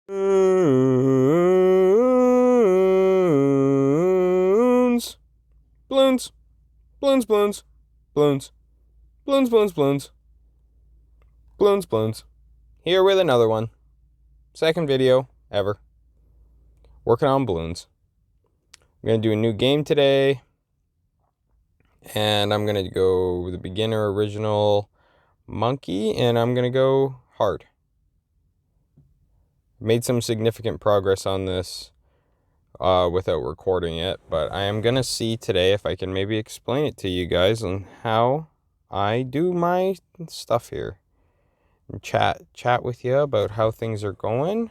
Balloons, balloons, balloons, balloons, balloons, balloons, balloons, balloons, balloons, balloons. Here with another one. Second video ever. Working on balloons. I'm going to do a new game today. And I'm going to go with the beginner original monkey. And I'm going to go hard. Made some significant progress on this without recording it. But I am going to see today if I can maybe explain it to you guys on how I do my stuff here. And chat with you about how things are going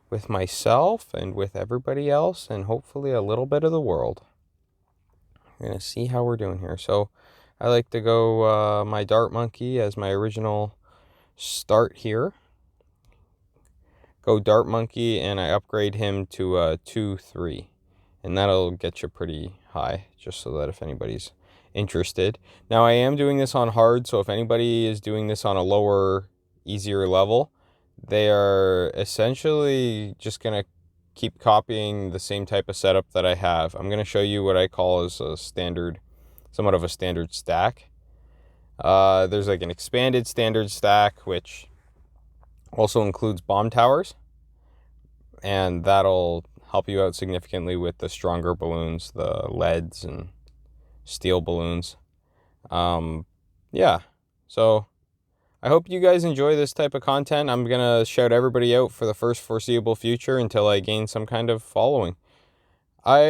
with myself and with everybody else, and hopefully a little bit of the world. We're going to see how we're doing here. So I like to go my dart monkey as my original start here. Go dart monkey, and I upgrade him to 2-3. And that'll get you pretty high, just so that if anybody's interested. Now I am doing this on hard, so if anybody is doing this on a lower, easier level, they are essentially just going to keep copying the same type of setup that I have. I'm going to show you what I call as a standard, somewhat of a standard stack. There's like an expanded standard stack, which also includes bomb towers. And that'll help you out significantly with the stronger balloons, the leads and steel balloons. Yeah, so I hope you guys enjoy this type of content. I'm going to shout everybody out for the first foreseeable future until I gain some kind of following. Not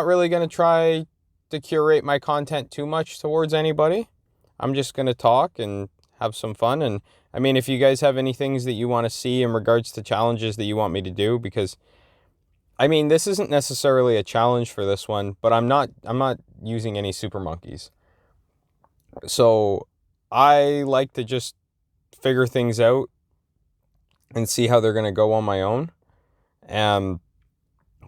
really going to try to curate my content too much towards anybody. I'm just going to talk and have some fun. And I mean, if you guys have any things that you want to see in regards to challenges that you want me to do, because I mean, this isn't necessarily a challenge for this one, but I'm not using any super monkeys. So I like to just figure things out and see how they're going to go on my own and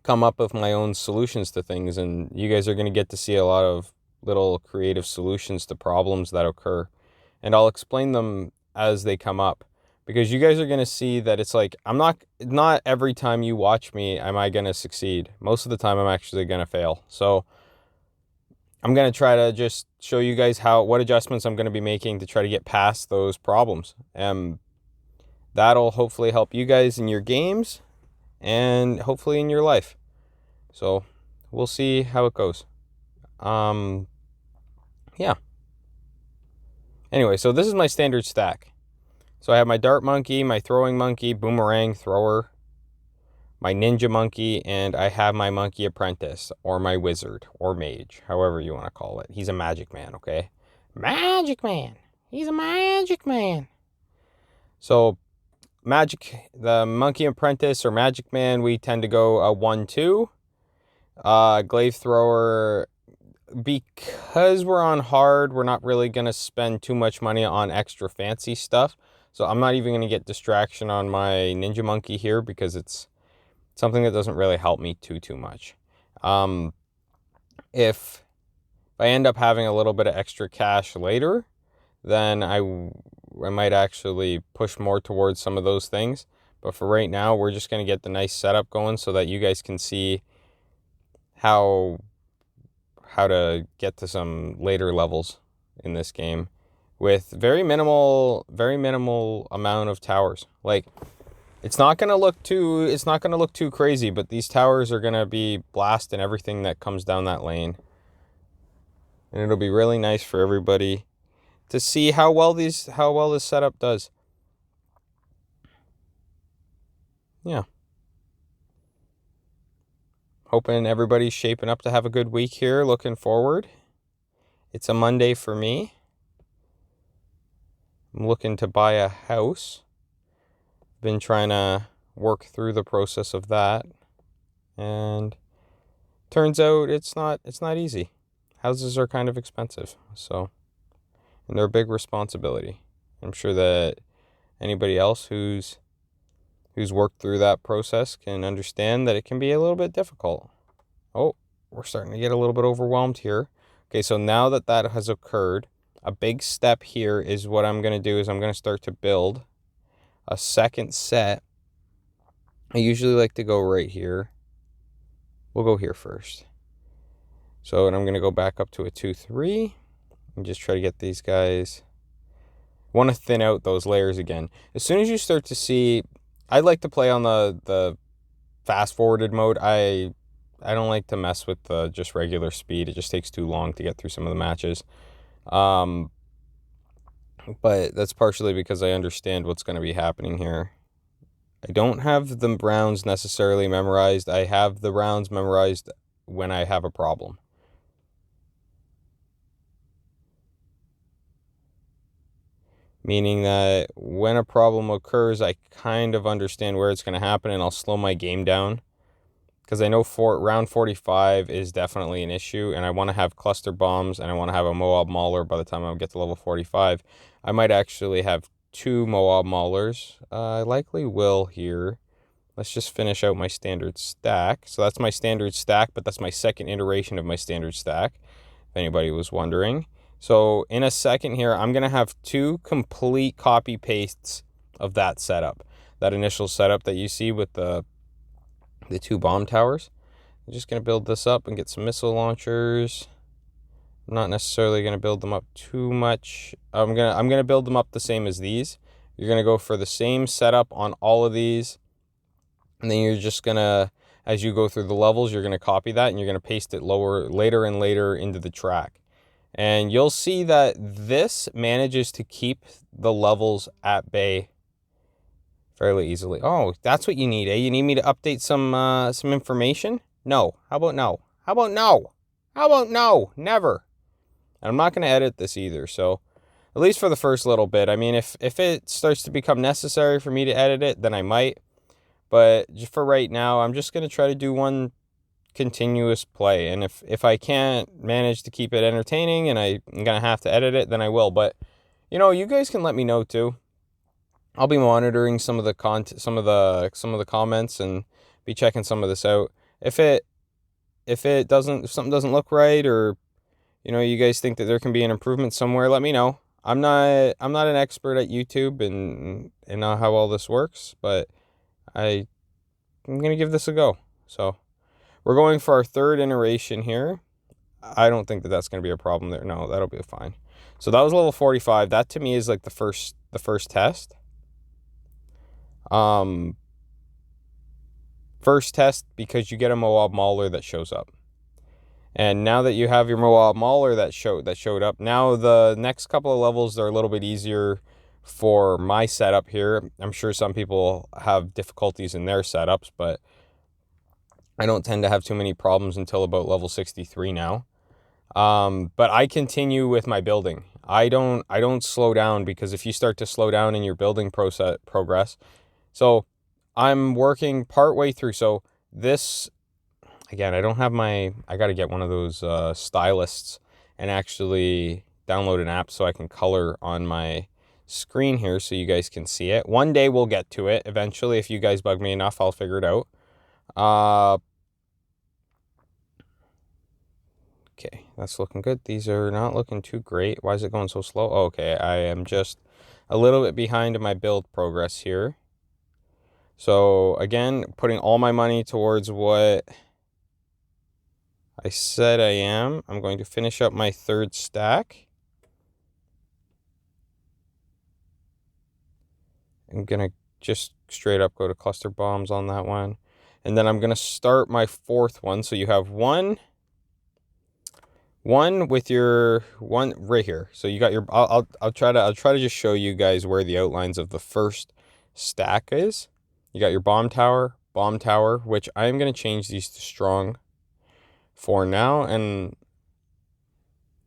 come up with my own solutions to things. And you guys are going to get to see a lot of little creative solutions to problems that occur. And I'll explain them as they come up, because you guys are going to see that it's like, not every time you watch me am I going to succeed. Most of the time I'm actually going to fail. So I'm going to try to just show you guys what adjustments I'm going to be making to try to get past those problems. And that'll hopefully help you guys in your games and hopefully in your life. So we'll see how it goes. Yeah. Anyway, so this is my standard stack. So I have my dart monkey, my throwing monkey, boomerang thrower, my ninja monkey, and I have my monkey apprentice, or my wizard, or mage, however you want to call it. He's a magic man, okay? Magic man. He's a magic man. So the monkey apprentice or magic man, we tend to go a 1-2. Glaive thrower, because we're on hard, we're not really going to spend too much money on extra fancy stuff. So I'm not even going to get distraction on my ninja monkey here, because it's something that doesn't really help me too much. If I end up having a little bit of extra cash later, then I might actually push more towards some of those things. But for right now, we're just going to get the nice setup going so that you guys can see how to get to some later levels in this game with very minimal amount of towers. Like, it's not going to look too crazy, but these towers are going to be blasting everything that comes down that lane. And it'll be really nice for everybody to see how well this setup does. Yeah. Hoping everybody's shaping up to have a good week here. Looking forward. It's a Monday for me. I'm looking to buy a house. Been trying to work through the process of that. And turns out it's not easy. Houses are kind of expensive. So, and they're a big responsibility. I'm sure that anybody else who's worked through that process can understand that it can be a little bit difficult. Oh, we're starting to get a little bit overwhelmed here. Okay, so now that has occurred, a big step here is what I'm going to do is I'm going to start to build a second set, I usually like to go right here. We'll go here first. So, and I'm going to go back up to a 2-3 and just try to get these guys. Want to thin out those layers again. As soon as you start to see, I like to play on the fast forwarded mode. I don't like to mess with just regular speed. It just takes too long to get through some of the matches. But that's partially because I understand what's going to be happening here. I don't have the rounds necessarily memorized. I have the rounds memorized when I have a problem. Meaning that when a problem occurs, I kind of understand where it's going to happen, and I'll slow my game down. Because I know round 45 is definitely an issue, and I want to have cluster bombs, and I want to have a Moab Mauler by the time I get to level 45. I might actually have 2 Moab Maulers. I likely will here. Let's just finish out my standard stack. So that's my standard stack, but that's my second iteration of my standard stack, if anybody was wondering. So in a second here, I'm going to have 2 complete copy pastes of that setup. That initial setup that you see with the 2 bomb towers. I'm just going to build this up and get some missile launchers. I'm not necessarily going to build them up too much. I'm going to build them up the same as these. You're going to go for the same setup on all of these. And then you're just going to, as you go through the levels, you're going to copy that and you're going to paste it later and later into the track. And you'll see that this manages to keep the levels at bay fairly easily. Oh, that's what you need, eh? You need me to update some information? No. How about no? How about no? How about no? Never. And I'm not going to edit this either, so at least for the first little bit. I mean, if it starts to become necessary for me to edit it, then I might. But for right now, I'm just going to try to do one continuous play. And if I can't manage to keep it entertaining and I'm going to have to edit it, then I will. But, you guys can let me know too. I'll be monitoring some of the some of the comments and be checking some of this out. If something doesn't look right, or you guys think that there can be an improvement somewhere, let me know. I'm not an expert at YouTube and how all this works, but I'm gonna give this a go. So we're going for our third iteration here. I don't think that that's gonna be a problem there. No, that'll be fine. So that was level 45. That to me is like the first test. First test, because you get a Moab Mauler that shows up. And now that you have your Moab Mauler that showed up, now the next couple of levels are a little bit easier for my setup here. I'm sure some people have difficulties in their setups, but I don't tend to have too many problems until about level 63 now. But I continue with my building. I don't slow down, because if you start to slow down in your building progress, so I'm working partway through. So this, again, I got to get one of those stylists and actually download an app so I can color on my screen here so you guys can see it. One day we'll get to it. Eventually, if you guys bug me enough, I'll figure it out. Okay, that's looking good. These are not looking too great. Why is it going so slow? Oh, okay, I am just a little bit behind in my build progress here. So again, putting all my money towards what I said I am. I'm going to finish up my third stack. I'm going to just straight up go to cluster bombs on that one. And then I'm going to start my fourth one. So you have one with your one right here. So you got your, I'll try to just show you guys where the outlines of the first stack is. You got your bomb tower, which I'm going to change these to strong for now, and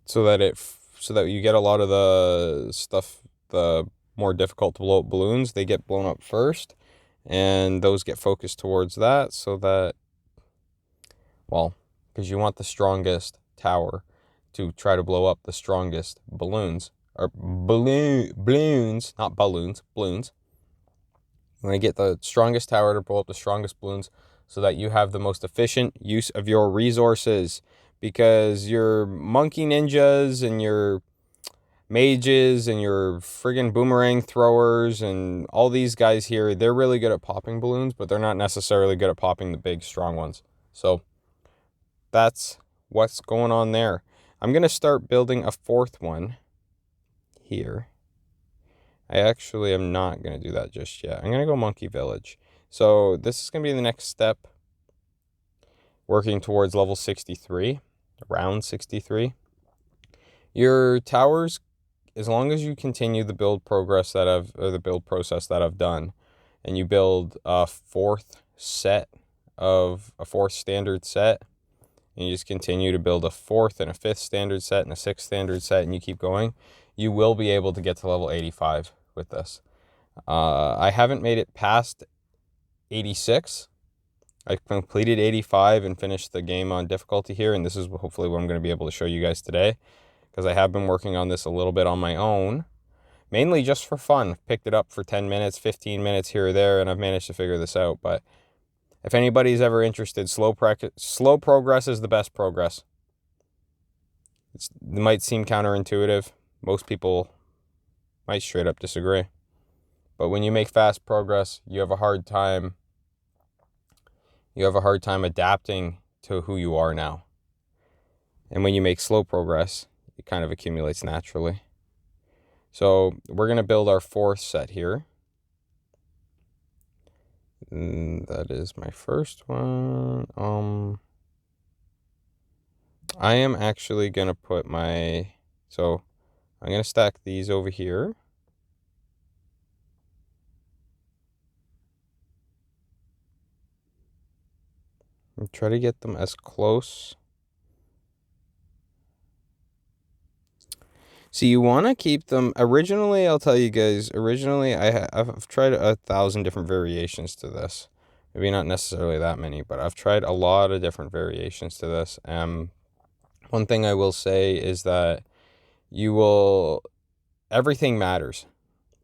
so that you get a lot of the stuff, the more difficult to blow up balloons, they get blown up first, and those get focused towards that, so that, well, because you want the strongest tower to try to blow up the strongest balloons, or balloons, not balloons, balloons. You want to get the strongest tower to blow up the strongest balloons so that you have the most efficient use of your resources, because your monkey ninjas and your mages and your friggin' boomerang throwers and all these guys here, they're really good at popping balloons, but they're not necessarily good at popping the big, strong ones. So that's what's going on there. I'm going to start building a fourth one here. I actually am not going to do that just yet. I'm going to go Monkey Village. So this is going to be the next step, working towards level 63, around 63. Your towers, as long as you continue the build process that I've done, and you build a fourth standard set, and you just continue to build a fourth and a fifth standard set and a sixth standard set, and you keep going, you will be able to get to level 85 with this. I haven't made it past 86. I completed 85 and finished the game on difficulty here, and this is hopefully what I'm going to be able to show you guys today, because I have been working on this a little bit on my own, mainly just for fun. Picked it up for 10 minutes, 15 minutes here or there, and I've managed to figure this out. But if anybody's ever interested, slow progress is the best progress. It might seem counterintuitive. Most people might straight up disagree. But when you make fast progress, you have a hard time adapting to who you are now. And when you make slow progress, it kind of accumulates naturally. So we're going to build our fourth set here. And that is my first one. I am actually going to put I'm going to stack these over here. And try to get them as close. So you want to keep them, originally, I'll tell you guys, I've tried 1,000 different variations to this. Maybe not necessarily that many, but I've tried a lot of different variations to this. One thing I will say is that everything matters.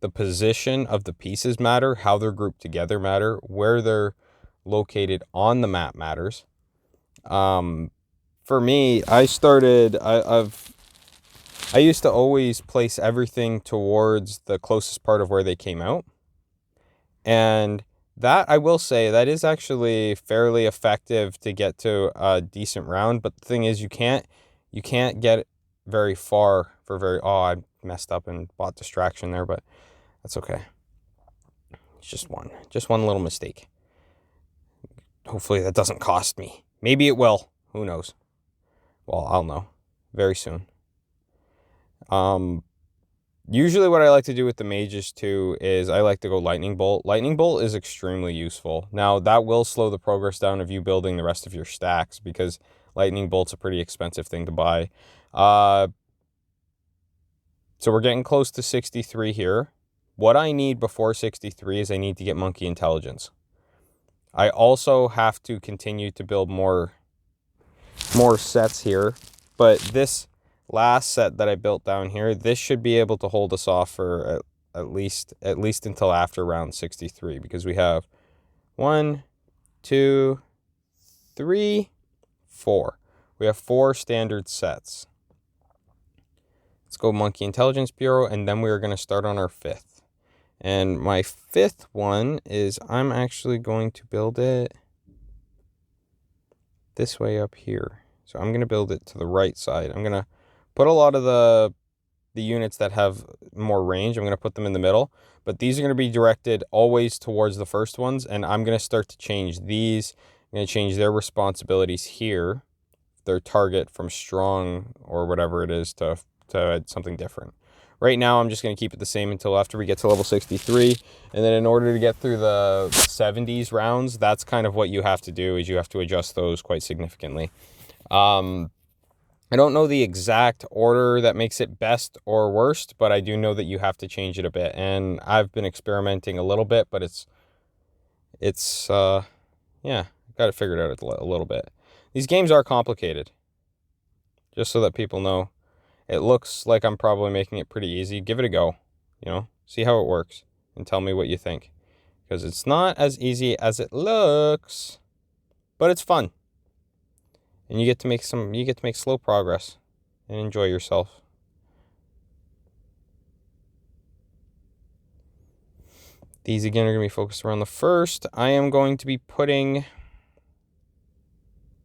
The position of the pieces matter, how they're grouped together matter, where they're located on the map matters. For me, I used to always place everything towards the closest part of where they came out. And that, I will say, that is actually fairly effective to get to a decent round. But the thing is, you can't get very far I messed up and bought distraction there, but that's okay. It's just one little mistake. Hopefully that doesn't cost me. Maybe it will. Who knows? Well, I'll know very soon. Usually what I like to do with the mages too is I like to go Lightning Bolt. Lightning Bolt is extremely useful. Now that will slow the progress down of you building the rest of your stacks, because Lightning Bolt's a pretty expensive thing to buy. So we're getting close to 63 here. What I need before 63 is I need to get Monkey Intelligence. I also have to continue to build more sets here, but this last set that I built down here, this should be able to hold us off for at least until after round 63, because we have 1, 2, 3, 4. We have 4 standard sets. Let's go Monkey Intelligence Bureau, and then we are going to start on our 5th. And my 5th one is, I'm actually going to build it this way up here. So I'm going to build it to the right side. I'm going to put a lot of the units that have more range, I'm going to put them in the middle. But these are going to be directed always towards the first ones, and I'm going to start to change these. I'm going to change their responsibilities here, their target from strong or whatever it is to something different. Right now, I'm just going to keep it the same until after we get to level 63. And then in order to get through the 70s rounds, that's kind of what you have to do, is you have to adjust those quite significantly. I don't know the exact order that makes it best or worst, but I do know that you have to change it a bit. And I've been experimenting a little bit, but yeah, got it figured out a little bit. These games are complicated, just so that people know. It looks like I'm probably making it pretty easy. Give it a go, see how it works and tell me what you think, because it's not as easy as it looks, but it's fun. And you get to make slow progress and enjoy yourself. These again are going to be focused around the first. I am going to be putting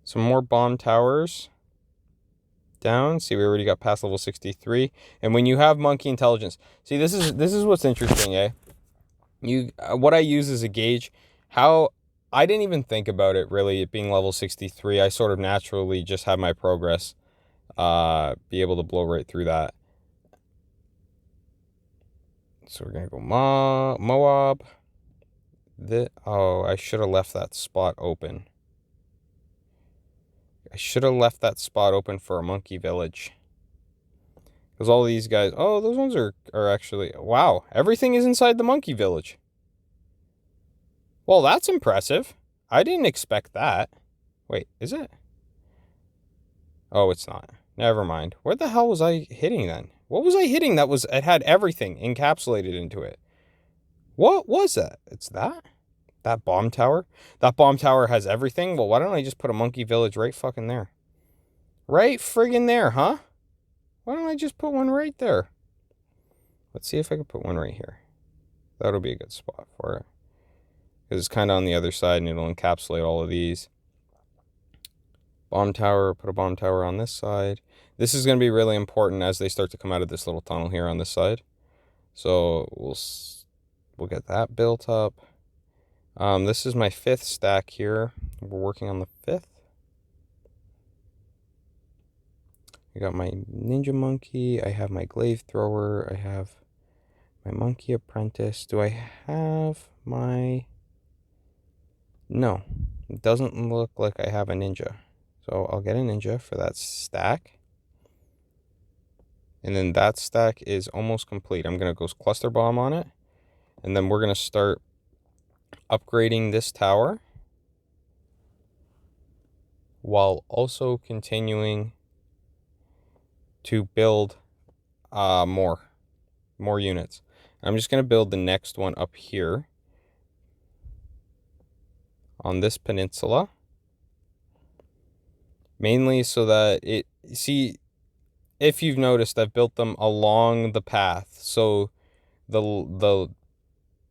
some more bomb towers down. See, we already got past level 63. And when you have monkey intelligence, see, this is what's interesting, eh? What I use as a gauge, how I didn't even think about it really, it being level 63. I sort of naturally just have my progress be able to blow right through that. So we're gonna go Moab. Oh, I should have left that spot open. I should have left that spot open for a monkey village. Because all these guys, oh, those ones are actually, wow, everything is inside the monkey village. Well, that's impressive. I didn't expect that. Wait, is it? Oh, it's not. Never mind. Where the hell was I hitting then? What was I hitting that was, it had everything encapsulated into it? What was that? It's that? That bomb tower? That bomb tower has everything? Well, why don't I just put a monkey village right fucking there? Right friggin' there, huh? Why don't I just put one right there? Let's see if I can put one right here. That'll be a good spot for it. Because it's kind of on the other side and it'll encapsulate all of these. Bomb tower, put a bomb tower on this side. This is going to be really important as they start to come out of this little tunnel here on this side. So we'll get that built up. This is my 5th stack here. We're working on the 5th. I got my ninja monkey. I have my glaive thrower. I have my monkey apprentice. Do I have my... No, it doesn't look like I have a ninja. So I'll get a ninja for that stack. And then that stack is almost complete. I'm going to go cluster bomb on it. And then we're going to start upgrading this tower while also continuing to build more units. I'm just going to build the next one up here on this peninsula, mainly so that it, see, if you've noticed, I've built them along the path. So the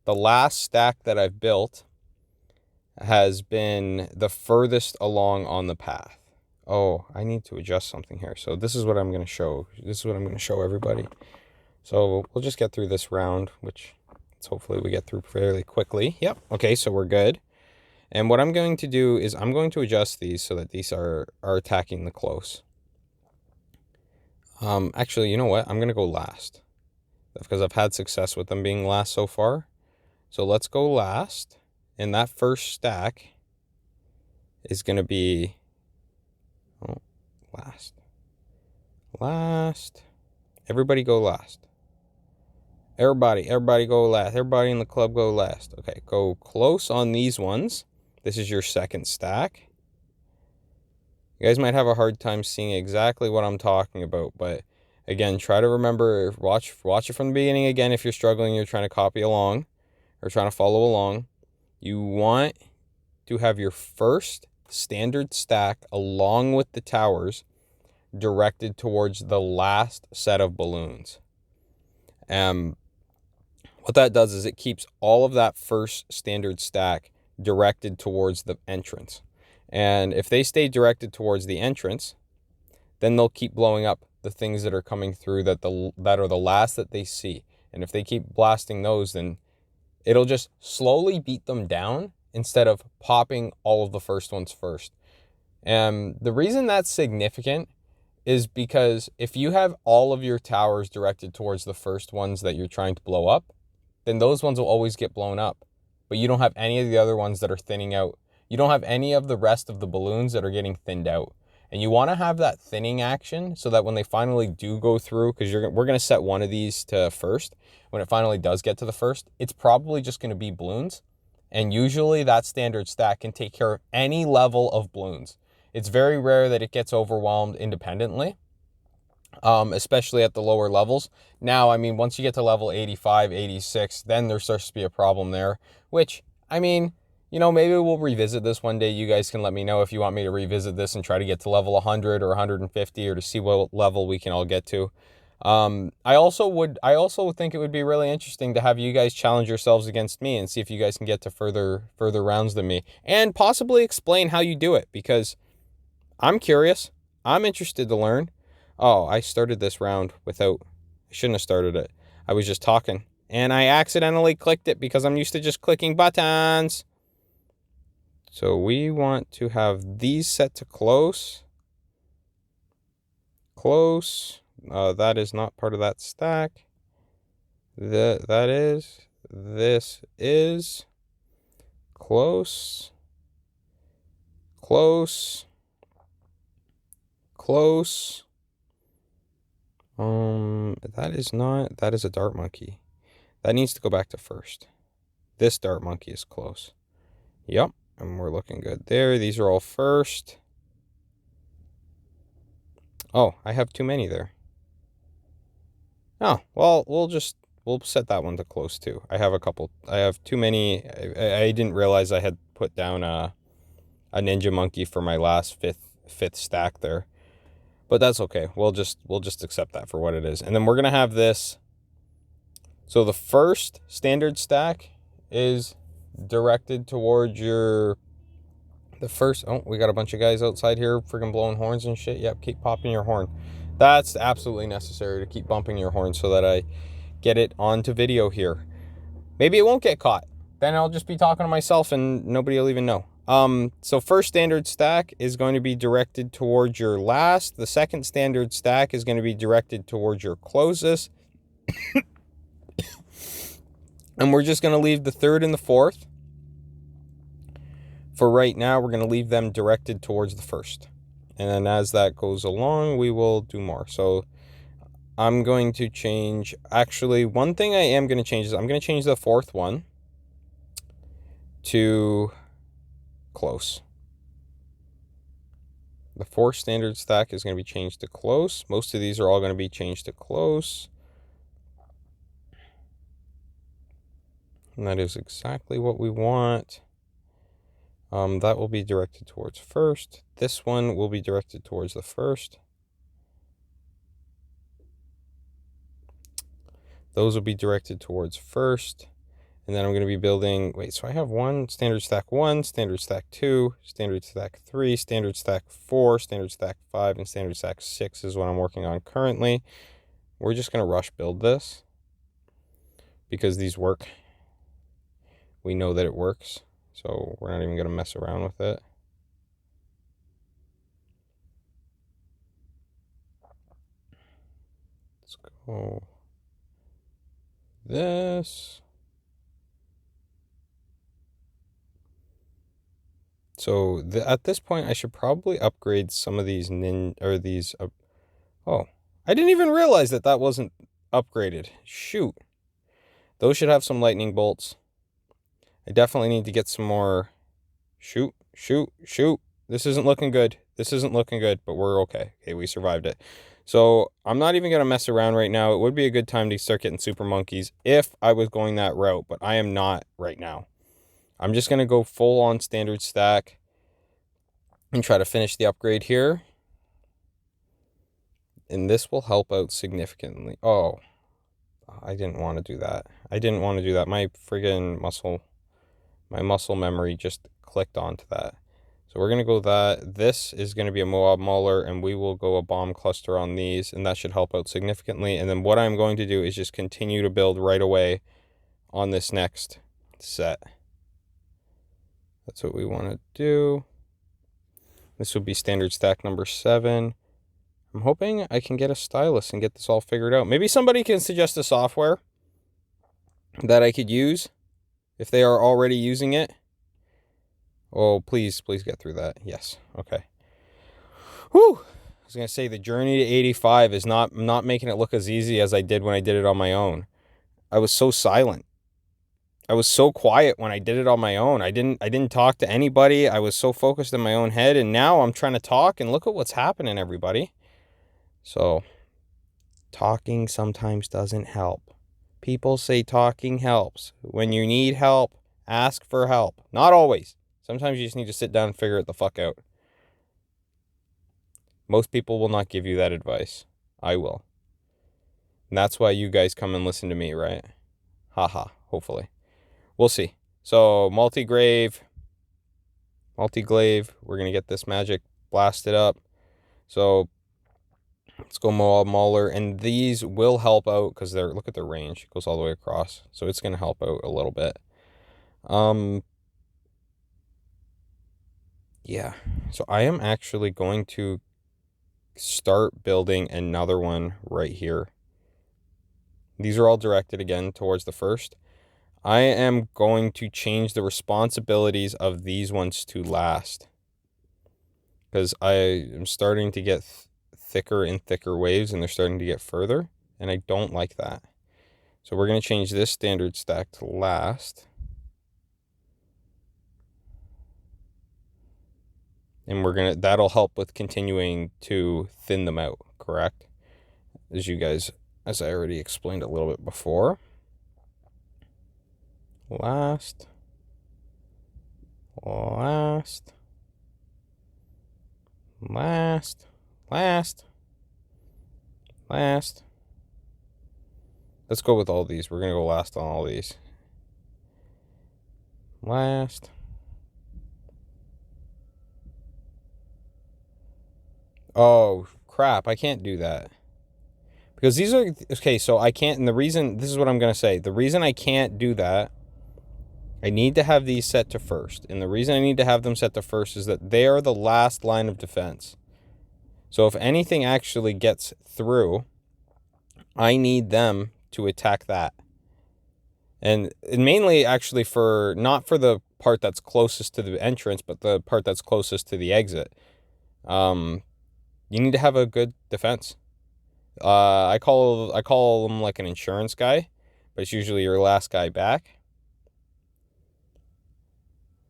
last stack that I've built has been the furthest along on the path. Oh, I need to adjust something here. So this is what I'm going to show. This is what I'm going to show everybody. So we'll just get through this round, which hopefully we get through fairly quickly. Yep. Okay, so we're good. And what I'm going to do is I'm going to adjust these so that these are attacking the close. Actually, you know what? I'm going to go last because I've had success with them being last so far. So let's go last. And that first stack is going to be... Oh, last. Everybody go last. Everybody go last. Everybody in the club go last. Okay, go close on these ones. This is your second stack. You guys might have a hard time seeing exactly what I'm talking about, but again, try to remember, watch it from the beginning again if you're struggling, you're trying to copy along or trying to follow along. You want to have your first standard stack along with the towers directed towards the last set of balloons. What that does is it keeps all of that first standard stack directed towards the entrance. And if they stay directed towards the entrance, then they'll keep blowing up the things that are coming through that are the last that they see. And if they keep blasting those, then it'll just slowly beat them down instead of popping all of the first ones first. And the reason that's significant is because if you have all of your towers directed towards the first ones that you're trying to blow up, then those ones will always get blown up. But you don't have any of the other ones that are thinning out. You don't have any of the rest of the balloons that are getting thinned out. And you want to have that thinning action so that when they finally do go through, because we're going to set one of these to first, when it finally does get to the first, it's probably just going to be balloons. And usually that standard stack can take care of any level of balloons. It's very rare that it gets overwhelmed independently, especially at the lower levels. Now, I mean, once you get to level 85, 86, then there starts to be a problem there, which, I mean, you know, maybe we'll revisit this one day. You guys can let me know if you want me to revisit this and try to get to level 100 or 150 or to see what level we can all get to. I also think it would be really interesting to have you guys challenge yourselves against me and see if you guys can get to further rounds than me, and possibly explain how you do it, because I'm curious. I'm interested to learn. Oh, I started this round without, I shouldn't have started it. I was just talking and I accidentally clicked it because I'm used to just clicking buttons. So we want to have these set to close. Close. That is not part of that stack. That is. This is. Close. Close. Close. That is not. That is a dart monkey. That needs to go back to first. This dart monkey is close. Yep. And we're looking good there. These are all first. Oh, I have too many there. Oh, well, we'll set that one to close too. I have too many. I didn't realize I had put down a ninja monkey for my last fifth stack there. But that's okay. We'll just accept that for what it is. And then we're going to have this. So the first standard stack is directed towards your oh, we got a bunch of guys outside here freaking blowing horns and shit. Yep, keep popping your horn. That's absolutely necessary to keep bumping your horn so that I get it onto video here. Maybe it won't get caught. Then I'll just be talking to myself and nobody will even know. So first standard stack is going to be directed towards your last. The second standard stack is going to be directed towards your closest. And we're just going to leave the third and the fourth. For right now, we're going to leave them directed towards the first. And then as that goes along, we will do more. So I'm going to change, actually, one thing I am going to change is I'm going to change the fourth one to close. The fourth standard stack is going to be changed to close. Most of these are all going to be changed to close. And that is exactly what we want. That will be directed towards first. This one will be directed towards the first. Those will be directed towards first. And then I'm going to be building, so I have standard stack 1, standard stack 2, standard stack 3, standard stack 4, standard stack 5, and standard stack 6 is what I'm working on currently. We're just going to rush build this because these work. We know that it works, so we're not even going to mess around with it. Let's go this. So at this point, I should probably upgrade some of these oh, I didn't even realize that wasn't upgraded. Shoot. Those should have some lightning bolts. I definitely need to get some more. Shoot. This isn't looking good. But we're okay. Okay, we survived it. So I'm not even going to mess around right now. It would be a good time to start getting super monkeys if I was going that route, but I am not right now. I'm just going to go full on standard stack and try to finish the upgrade here. And this will help out significantly. Oh, I didn't want to do that. My friggin' muscle memory just clicked onto that. So we're going to go that. This is going to be a Moab Mauler, and we will go a bomb cluster on these, and that should help out significantly. And then what I'm going to do is just continue to build right away on this next set. That's what we want to do. This will be standard stack number 7. I'm hoping I can get a stylus and get this all figured out. Maybe somebody can suggest a software that I could use if they are already using it. Oh, please get through that. Yes. Okay. Whew. I was going to say the journey to 85 is not making it look as easy as I did when I did it on my own. I was so silent. I was so quiet when I did it on my own. I didn't talk to anybody. I was so focused in my own head, and now I'm trying to talk, and look at what's happening, everybody. So, talking sometimes doesn't help. People say talking helps. When you need help, ask for help. Not always. Sometimes you just need to sit down and figure it the fuck out. Most people will not give you that advice. I will. And that's why you guys come and listen to me, right? Haha, hopefully. We'll see. So, multi-glaive, we're going to get this magic blasted up. So, let's go Mauler, and these will help out because look at their range. It goes all the way across. So, it's going to help out a little bit. Yeah. So, I am actually going to start building another one right here. These are all directed again towards the first. I am going to change the responsibilities of these ones to last, because I am starting to get thicker and thicker waves, and they're starting to get further, and I don't like that. So we're going to change this standard stack to last. And that'll help with continuing to thin them out, correct? As I already explained a little bit before. Last. Let's go with all these. We're going to go last on all these. Last. Oh, crap. I can't do that. Because these are... Okay, so I can't... And the reason... This is what I'm going to say. The reason I can't do that... I need to have these set to first. And the reason I need to have them set to first is that they are the last line of defense. So if anything actually gets through, I need them to attack that. And mainly actually not for the part that's closest to the entrance, but the part that's closest to the exit. You need to have a good defense. I call them like an insurance guy, but it's usually your last guy back.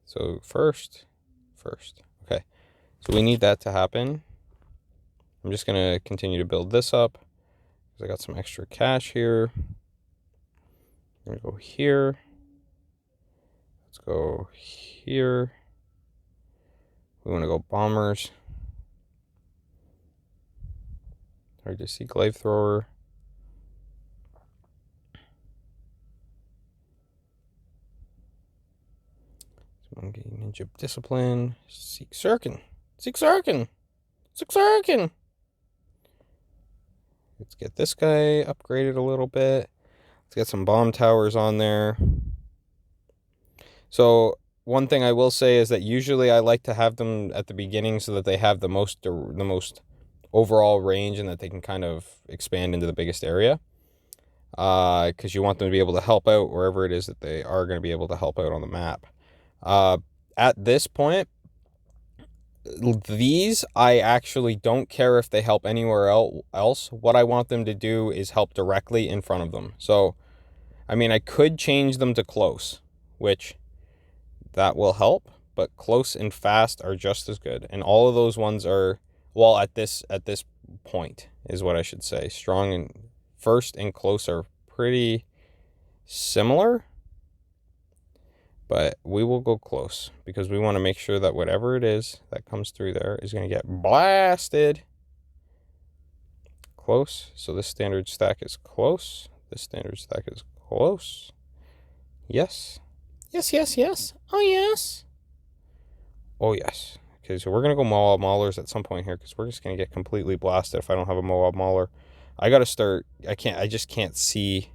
So first. Okay. So we need that to happen. I'm just going to continue to build this up because I got some extra cash here. I'm going to go here. Let's go here. We want to go bombers. Hard to see glaive thrower. Ninja discipline. Seek Sirkin. Let's get this guy upgraded a little bit. Let's get some bomb towers on there. So one thing I will say is that usually I like to have them at the beginning so that they have the most overall range and that they can kind of expand into the biggest area. Because you want them to be able to help out wherever it is that they are going to be able to help out on the map. At this point, these I actually don't care if they help anywhere else. What I want them to do is help directly in front of them. So, I mean, I could change them to close, which that will help, but close and fast are just as good. And all of those ones are, well, at this point is what I should say. Strong and first and close are pretty similar. But we will go close because we want to make sure that whatever it is that comes through there is going to get blasted. Close. So this standard stack is close. This standard stack is close. Yes. Yes. Oh, yes. Oh, yes. Okay, so we're going to go Moab Maulers at some point here because we're just going to get completely blasted if I don't have a Moab Mauler. I got to start. I just can't see.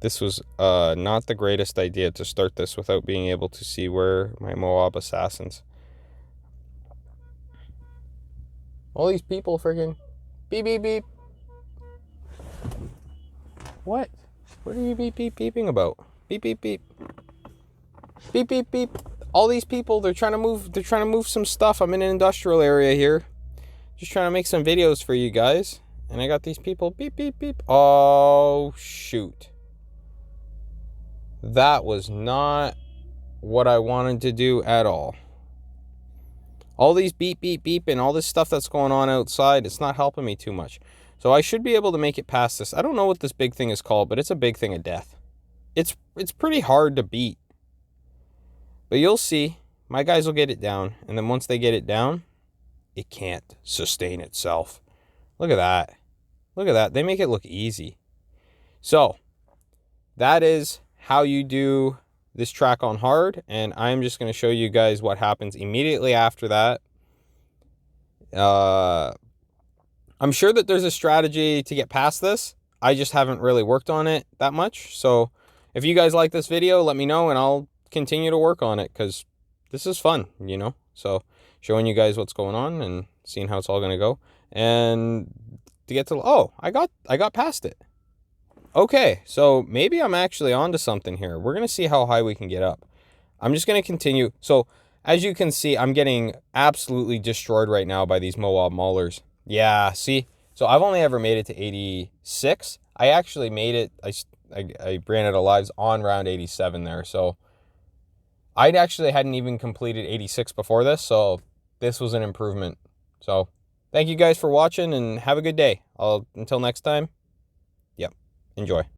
This was not the greatest idea to start this without being able to see where my Moab assassins. All these people freaking beep, beep, beep. What? What are you beep, beep, beeping about? Beep, beep, beep. Beep, beep, beep. All these people, they're trying to move some stuff. I'm in an industrial area here. Just trying to make some videos for you guys. And I got these people beep, beep, beep. Oh, shoot. That was not what I wanted to do at all. All these beep, beep, beep, and all this stuff that's going on outside, it's not helping me too much. So I should be able to make it past this. I don't know what this big thing is called, but it's a big thing of death. It's pretty hard to beat. But you'll see. My guys will get it down. And then once they get it down, it can't sustain itself. Look at that. Look at that. They make it look easy. So that is how you do this track on hard. And I'm just going to show you guys what happens immediately after that. I'm sure that there's a strategy to get past this. I just haven't really worked on it that much. So if you guys like this video, let me know and I'll continue to work on it because this is fun, you know? So showing you guys what's going on and seeing how it's all going to go. And to get to, oh, I got past it. Okay, so maybe I'm actually onto something here. We're going to see how high we can get up. I'm just going to continue. So as you can see, I'm getting absolutely destroyed right now by these Moab maulers. Yeah, see? So I've only ever made it to 86. I actually made it, I ran out of lives on round 87 there. So I actually hadn't even completed 86 before this. So this was an improvement. So thank you guys for watching and have a good day. Until next time, yep, enjoy.